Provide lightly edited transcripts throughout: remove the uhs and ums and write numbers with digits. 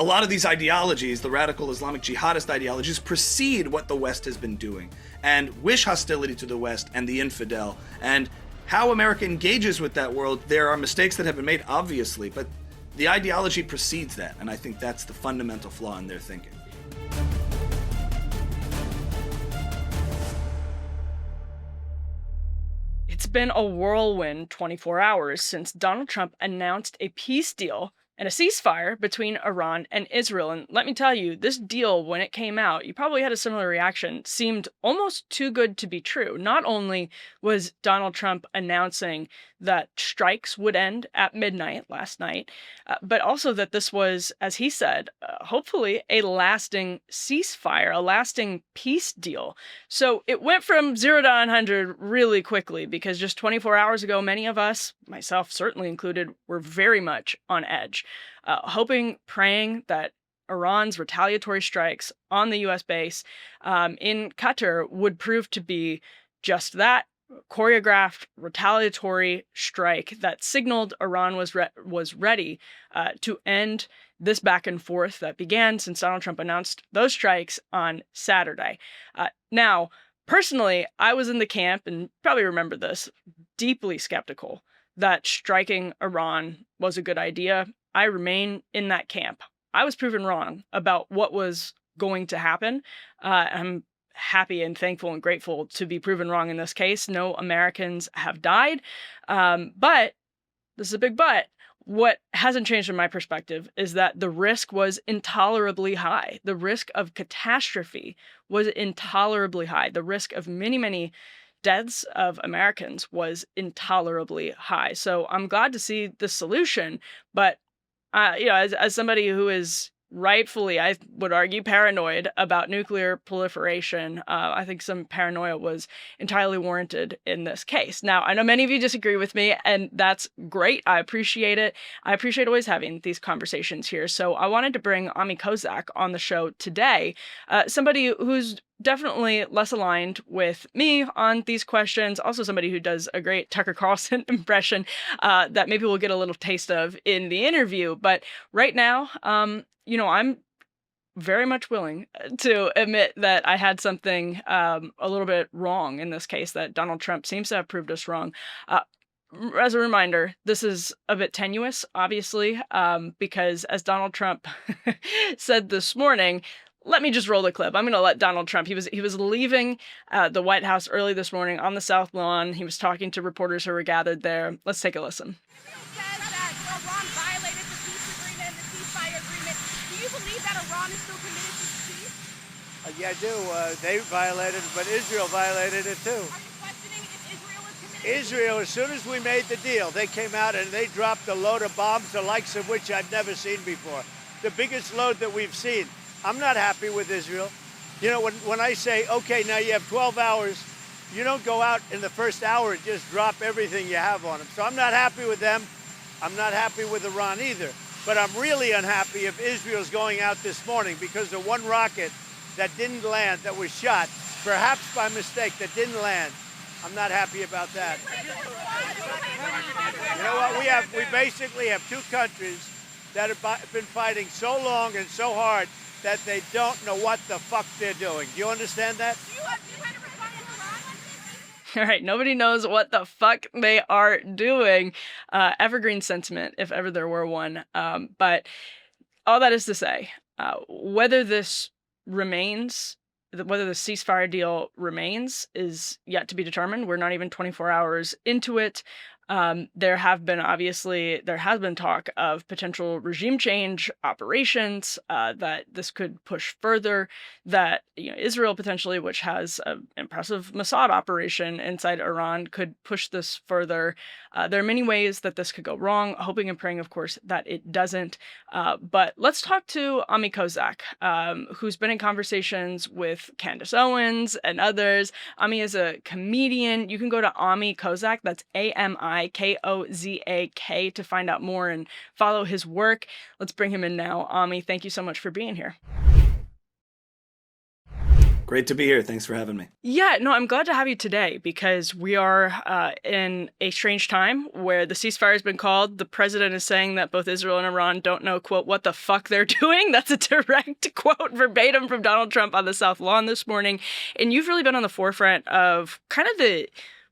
a lot of these ideologies, the radical Islamic jihadist ideologies, precede what the West has been doing and wish hostility to the West and the infidel. And how America engages with that world, there are mistakes that have been made, obviously, but the ideology precedes that, and I think that's the fundamental flaw in their thinking. It's been a whirlwind 24 hours since Donald Trump announced a peace deal and a ceasefire between Iran and Israel. And let me tell you, this deal, when it came out, you probably had a similar reaction, seemed almost too good to be true. Not only was Donald Trump announcing that strikes would end at midnight last night, but also that this was, as he said, hopefully a lasting ceasefire, a lasting peace deal. So it went from 0 to 100 really quickly, because just 24 hours ago, many of us, myself certainly included, were very much on edge, hoping, praying that Iran's retaliatory strikes on the U.S. base in Qatar would prove to be just that, choreographed retaliatory strike that signaled Iran was ready to end this back and forth that began since Donald Trump announced those strikes on Saturday. Now, personally, I was in the camp, and probably remember this, deeply skeptical that striking Iran was a good idea. I remain in that camp. I was proven wrong about what was going to happen. I'm happy and thankful and grateful to be proven wrong in this case. No Americans have died. But this is a big but. What hasn't changed in my perspective is that the risk was intolerably high. The risk of catastrophe was intolerably high. The risk of many, many deaths of Americans was intolerably high. So I'm glad to see the solution. But, as somebody who is rightfully, I would argue, paranoid about nuclear proliferation, I think some paranoia was entirely warranted in this case. Now, I know many of you disagree with me, and that's great. I appreciate it. I appreciate always having these conversations here. So I wanted to bring Ami Kozak on the show today, somebody who's definitely less aligned with me on these questions. Also somebody who does a great Tucker Carlson impression that maybe we'll get a little taste of in the interview. But right now, I'm very much willing to admit that I had something a little bit wrong in this case, that Donald Trump seems to have proved us wrong. As a reminder, this is a bit tenuous, obviously, because as Donald Trump said this morning, let me just roll the clip. I'm going to let Donald Trump. He was leaving the White House early this morning on the South Lawn. He was talking to reporters who were gathered there. Let's take a listen. Said that Iran violated the peace agreement and the ceasefire agreement. Do you believe that Iran is still committed to peace? Yeah, I do. They violated it, but Israel violated it too. Are you questioning if Israel is committed? Israel, as soon as we made the deal, they came out and they dropped a load of bombs, the likes of which I've never seen before. The biggest load that we've seen. I'm not happy with Israel. When I say, okay, now you have 12 hours, you don't go out in the first hour and just drop everything you have on them. So I'm not happy with them. I'm not happy with Iran either. But I'm really unhappy if Israel's going out this morning because the one rocket that didn't land, that was shot, perhaps by mistake, that didn't land. I'm not happy about that. You know what? We basically have two countries that have been fighting so long and so hard that they don't know what the fuck they're doing. Do you understand that? Do you have a response to Iran on this? All right, nobody knows what the fuck they are doing. Evergreen sentiment, if ever there were one. But all that is to say, whether this remains, whether the ceasefire deal remains, is yet to be determined. We're not even 24 hours into it. There has been talk of potential regime change operations, that this could push further, that Israel potentially, which has an impressive Mossad operation inside Iran, could push this further. There are many ways that this could go wrong, hoping and praying, of course, that it doesn't. But let's talk to Ami Kozak, who's been in conversations with Candace Owens and others. Ami is a comedian. You can go to Ami Kozak, that's AMI Kozak, to find out more and follow his work. Let's bring him in now. Ami, thank you so much for being here. Great to be here. Thanks for having me. Yeah, no, I'm glad to have you today because we are in a strange time where the ceasefire has been called. The president is saying that both Israel and Iran don't know, quote, what the fuck they're doing. That's a direct quote verbatim from Donald Trump on the South Lawn this morning. And you've really been on the forefront of kind of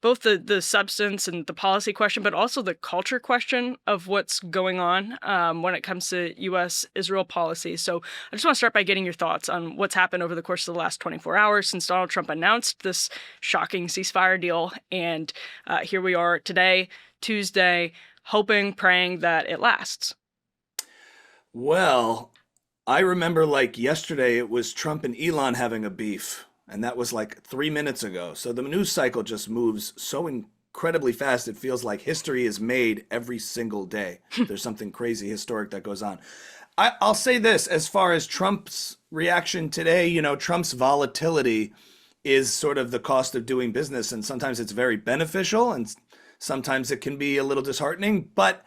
both the substance and the policy question, but also the culture question of what's going on when it comes to U.S. Israel policy. So I just want to start by getting your thoughts on what's happened over the course of the last 24 hours since Donald Trump announced this shocking ceasefire deal. And here we are today, Tuesday, hoping, praying that it lasts. Well, I remember like yesterday, it was Trump and Elon having a beef. And that was like 3 minutes ago. So the news cycle just moves so incredibly fast. It feels like history is made every single day. There's something crazy historic that goes on. I'll say this, as far as Trump's reaction today, Trump's volatility is sort of the cost of doing business. And sometimes it's very beneficial and sometimes it can be a little disheartening. But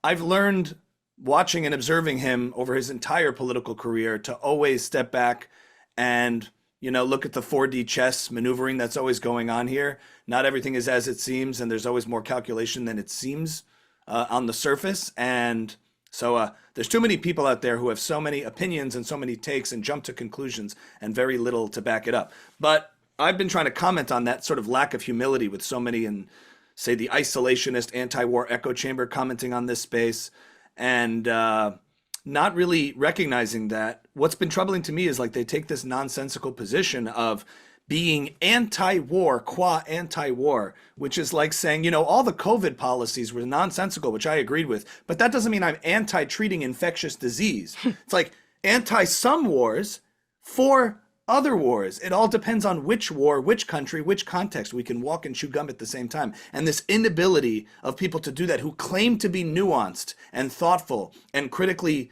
I've learned watching and observing him over his entire political career to always step back and look at the 4D chess maneuvering that's always going on here. Not everything is as it seems, and there's always more calculation than it seems on the surface. And so there's too many people out there who have so many opinions and so many takes and jump to conclusions and very little to back it up. But I've been trying to comment on that sort of lack of humility with so many in, say, the isolationist anti-war echo chamber commenting on this space. And not really recognizing that what's been troubling to me is like they take this nonsensical position of being anti-war, qua anti-war, which is like saying, all the COVID policies were nonsensical, which I agreed with, but that doesn't mean I'm anti-treating infectious disease. It's like anti-some wars for other wars. It all depends on which war, which country, which context. We can walk and chew gum at the same time. And this inability of people to do that who claim to be nuanced and thoughtful and critically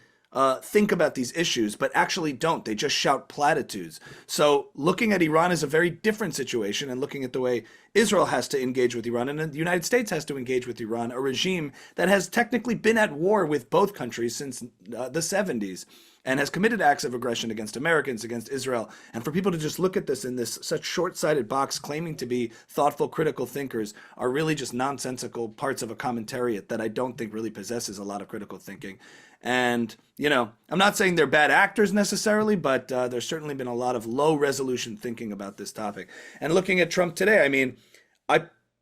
think about these issues, but actually don't. They just shout platitudes. So looking at Iran is a very different situation, and looking at the way Israel has to engage with Iran and the United States has to engage with Iran, a regime that has technically been at war with both countries since the 70s. And has committed acts of aggression against Americans, against Israel. And for people to just look at this in this such short-sighted box, claiming to be thoughtful, critical thinkers, are really just nonsensical parts of a commentariat that I don't think really possesses a lot of critical thinking. And, I'm not saying they're bad actors necessarily, but there's certainly been a lot of low-resolution thinking about this topic. And looking at Trump today, I mean,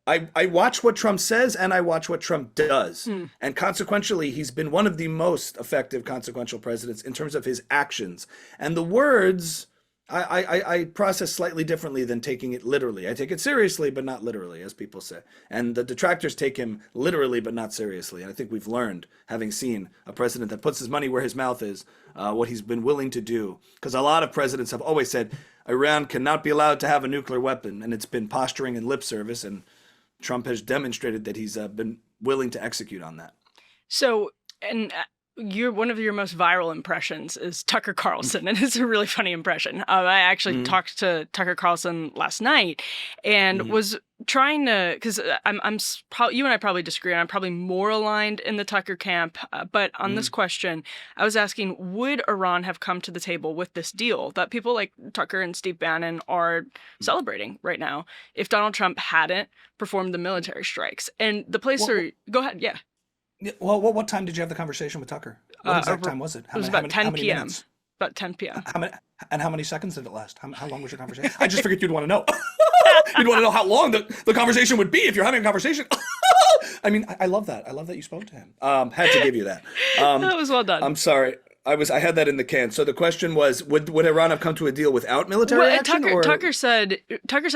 I watch what Trump says and I watch what Trump does. And consequentially, he's been one of the most effective consequential presidents in terms of his actions. And the words, I process slightly differently than taking it literally. I take it seriously, but not literally, as people say. And the detractors take him literally, but not seriously. And I think we've learned, having seen a president that puts his money where his mouth is, what he's been willing to do. Because a lot of presidents have always said, Iran cannot be allowed to have a nuclear weapon. And it's been posturing and lip service. And Trump has demonstrated that he's been willing to execute on that. So, and one of your most viral impressions is Tucker Carlson, and it's a really funny impression. I actually talked to Tucker Carlson last night and was trying to, because you and I probably disagree, and I'm probably more aligned in the Tucker camp. But on this question, I was asking, would Iran have come to the table with this deal that people like Tucker and Steve Bannon are celebrating right now if Donald Trump hadn't performed the military strikes? And the place go ahead, yeah. Well, what time did you have the conversation with Tucker? What exact time was it? It was about 10 p.m. About 10 p.m. How many seconds did it last? How long was your conversation? I just figured you'd want to know. You'd want to know how long the conversation would be if you're having a conversation. I mean, I love that. I love that you spoke to him. Had to give you that. That was well done. I'm sorry. I had that in the can. So the question was, would Iran have come to a deal without military action? Tucker said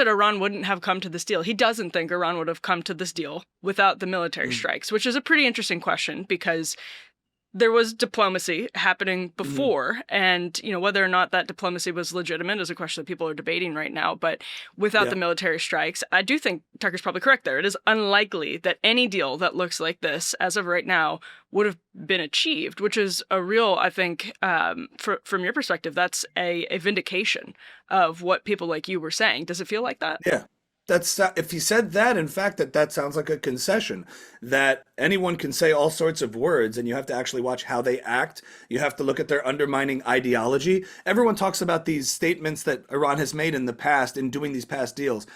Iran wouldn't have come to this deal. He doesn't think Iran would have come to this deal without the military strikes, which is a pretty interesting question because there was diplomacy happening before, and whether or not that diplomacy was legitimate is a question that people are debating right now. But without the military strikes, I do think Tucker's probably correct there. It is unlikely that any deal that looks like this, as of right now, would have been achieved, which is a real, I think, from your perspective, that's a vindication of what people like you were saying. Does it feel like that? Yeah. That's if he said that, in fact, that sounds like a concession that anyone can say all sorts of words, and you have to actually watch how they act. You have to look at their undermining ideology. Everyone talks about these statements that Iran has made in the past in doing these past deals.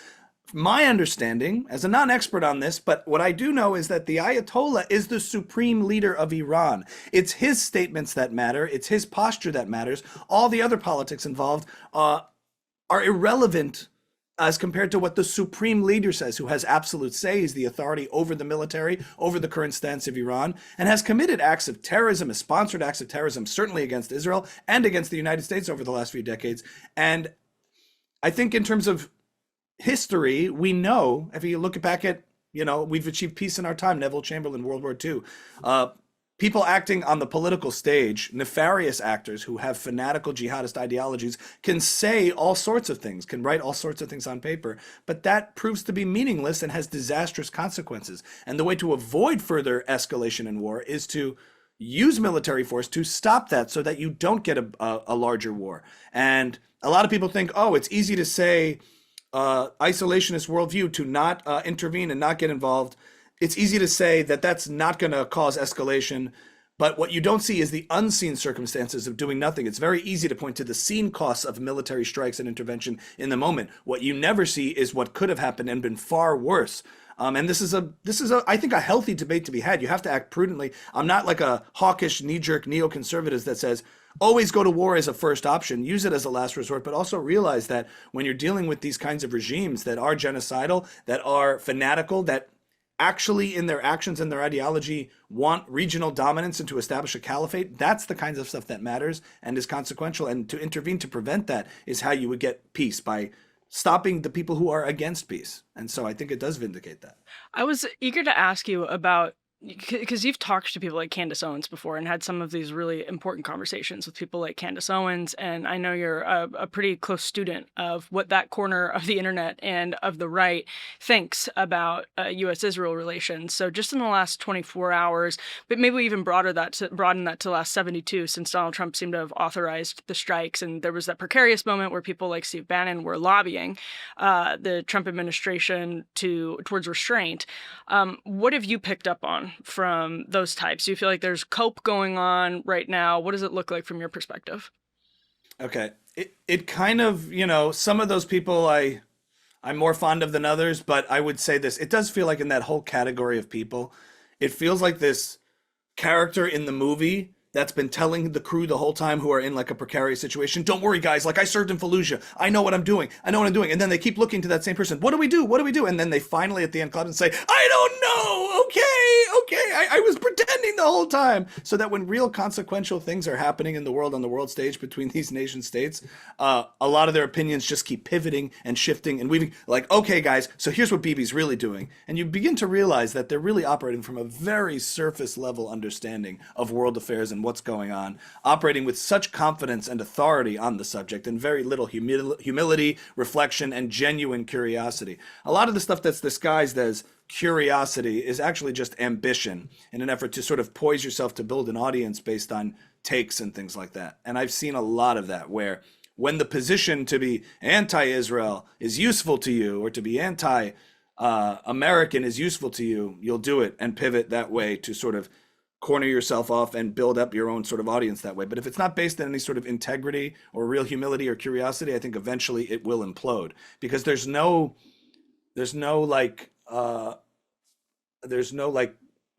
My understanding, as a non-expert on this, but what I do know is that the Ayatollah is the supreme leader of Iran. It's his statements that matter. It's his posture that matters. All the other politics involved are irrelevant as compared to what the supreme leader says, who has absolute say, is the authority over the military, over the current stance of Iran, and has committed acts of terrorism, has sponsored acts of terrorism, certainly against Israel and against the United States over the last few decades. And I think in terms of history, we know, if you look back at, we've achieved peace in our time, Neville Chamberlain, World War II. People acting on the political stage, nefarious actors who have fanatical jihadist ideologies, can say all sorts of things, can write all sorts of things on paper, but that proves to be meaningless and has disastrous consequences. And the way to avoid further escalation in war is to use military force to stop that so that you don't get a larger war. And a lot of people think, oh, it's easy to say isolationist worldview to not intervene and not get involved. It's easy to say that that's not going to cause escalation, but what you don't see is the unseen circumstances of doing nothing. It's very easy to point to the seen costs of military strikes and intervention in the moment. What you never see is what could have happened and been far worse. And this is I think, a healthy debate to be had. You have to act prudently. I'm not like a hawkish, knee-jerk neoconservative that says, always go to war as a first option, use it as a last resort, but also realize that when you're dealing with these kinds of regimes that are genocidal, that are fanatical, that actually in their actions and their ideology want regional dominance and to establish a caliphate, that's the kinds of stuff that matters and is consequential. And to intervene to prevent that is how you would get peace, by stopping the people who are against peace. And so I think it does vindicate that. I was eager to ask you about, because you've talked to people like Candace Owens before and had some of these really important conversations with people like Candace Owens, and I know you're a pretty close student of what that corner of the internet and of the right thinks about U.S. Israel relations. So just in the last 24 hours, but maybe we even broaden that to the last 72, since Donald Trump seemed to have authorized the strikes, and there was that precarious moment where people like Steve Bannon were lobbying the Trump administration towards restraint. What have you picked up on from those types? Do you feel like there's cope going on right now? What does it look like from your perspective? Okay. It kind of, some of those people I'm more fond of than others, but I would say this. It does feel like in that whole category of people, it feels like this character in the movie that's been telling the crew the whole time who are in like a precarious situation, don't worry guys, like I served in Fallujah, I know what I'm doing. And then they keep looking to that same person, what do we do? And then they finally at the end come and say, I don't know, okay, I was pretending the whole time. So that when real consequential things are happening in the world, on the world stage between these nation states, a lot of their opinions just keep pivoting and shifting and weaving, like, okay guys, so here's what Bibi's really doing. And you begin to realize that they're really operating from a very surface level understanding of world affairs and what's going on, operating with such confidence and authority on the subject and very little humility, reflection, and genuine curiosity. A lot of the stuff that's disguised as curiosity is actually just ambition in an effort to sort of poise yourself to build an audience based on takes and things like that. And I've seen a lot of that where when the position to be anti-Israel is useful to you or to be anti-American is useful to you, you'll do it and pivot that way to sort of corner yourself off and build up your own sort of audience that way. But if it's not based on any sort of integrity or real humility or curiosity, I think eventually it will implode, because there's no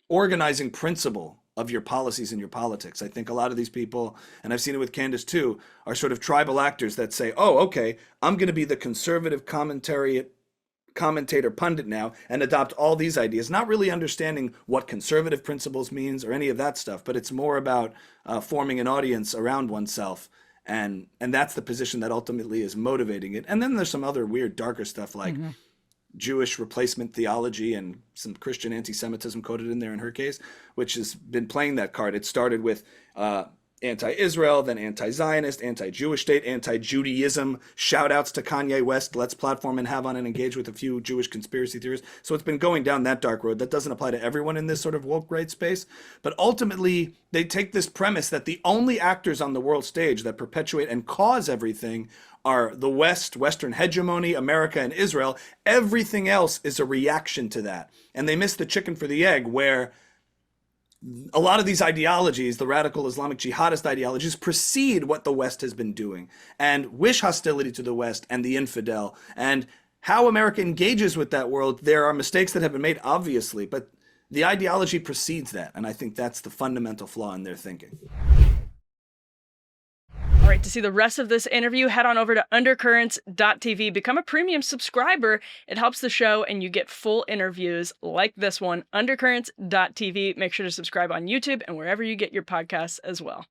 organizing principle of your policies and your politics. I think a lot of these people, and I've seen it with Candace too, are sort of tribal actors that say, oh, okay, I'm going to be the conservative commentator pundit now and adopt all these ideas, not really understanding what conservative principles means or any of that stuff, but it's more about forming an audience around oneself. And that's the position that ultimately is motivating it. And then there's some other weird, darker stuff like Jewish replacement theology and some Christian anti-Semitism coded in there in her case, which has been playing that card. It started with anti-Israel, then anti-Zionist, anti-Jewish state, anti-Judaism, shout-outs to Kanye West, let's platform and have on and engage with a few Jewish conspiracy theorists. So it's been going down that dark road. That doesn't apply to everyone in this sort of woke right space. But ultimately, they take this premise that the only actors on the world stage that perpetuate and cause everything are the West, Western hegemony, America, and Israel. Everything else is a reaction to that. And they miss the chicken for the egg, where a lot of these ideologies, the radical Islamic jihadist ideologies, precede what the West has been doing and wish hostility to the West and the infidel. And how America engages with that world, there are mistakes that have been made, obviously, but the ideology precedes that. And I think that's the fundamental flaw in their thinking. All right, to see the rest of this interview, head on over to undercurrents.tv. Become a premium subscriber. It helps the show, and you get full interviews like this one. Undercurrents.tv. Make sure to subscribe on YouTube and wherever you get your podcasts as well.